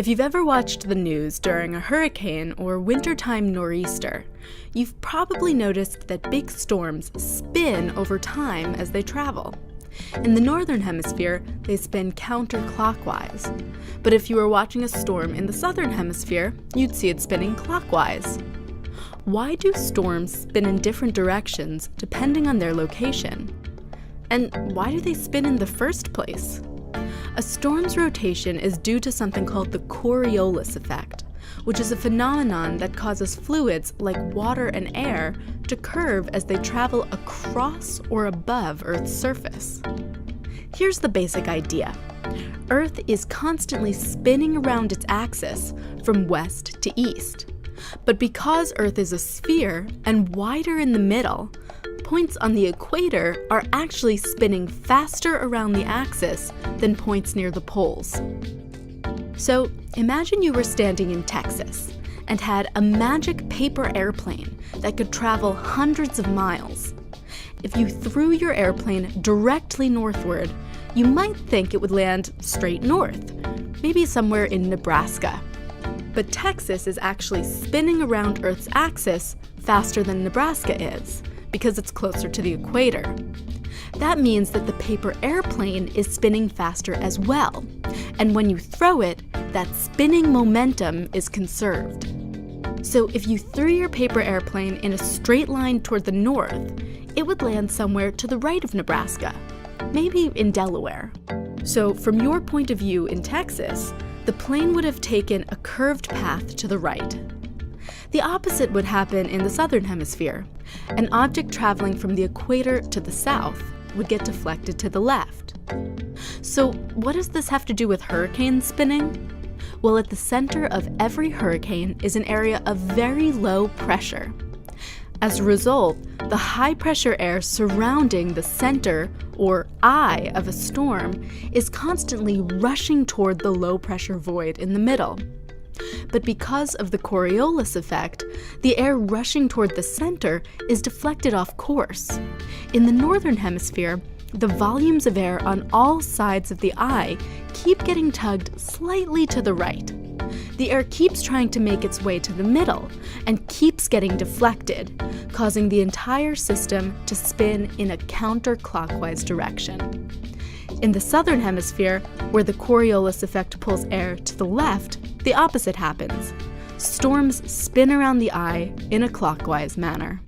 If you've ever watched the news during a hurricane or wintertime nor'easter, you've probably noticed that big storms spin over time as they travel. In the northern hemisphere, they spin counterclockwise. But if you were watching a storm in the southern hemisphere, you'd see it spinning clockwise. Why do storms spin in different directions depending on their location? And why do they spin in the first place? A storm's rotation is due to something called the Corriolis effect, which is a phenomenon that causes fluids like water and air to curve as they travel across or above Earth's surface. Here's the basic idea. Earth is constantly spinning around its axis from west to east. But because Earth is a sphere and wider in the middle, points on the equator are actually spinning faster around the axis than points near the poles. So imagine you were standing in Texas and had a magic paper airplane that could travel hundreds of miles. If you threw your airplane directly northward, you might think it would land straight north, maybe somewhere in Nebraska. But Texas is actually spinning around Earth's axis faster than Nebraska is, because it's closer to the equator. That means that the paper airplane is spinning faster as well, and when you throw it, that spinning momentum is conserved. So if you threw your paper airplane in a straight line toward the north, it would land somewhere to the right of Nebraska, maybe in Delaware. So from your point of view in Texas, the plane would have taken a curved path to the right. The opposite would happen in the southern hemisphere. An object traveling from the equator to the south would get deflected to the left. So what does this have to do with hurricane spinning? Well, at the center of every hurricane is an area of very low pressure. As a result, the high-pressure air surrounding the center, or eye, of a storm is constantly rushing toward the low-pressure void in the middle. But because of the Coriolis effect, the air rushing toward the center is deflected off course. In the northern hemisphere, the volumes of air on all sides of the eye keep getting tugged slightly to the right. The air keeps trying to make its way to the middle and keeps getting deflected, causing the entire system to spin in a counterclockwise direction. In the southern hemisphere, where the Coriolis effect pulls air to the left, the opposite happens. Storms spin around the eye in a clockwise manner.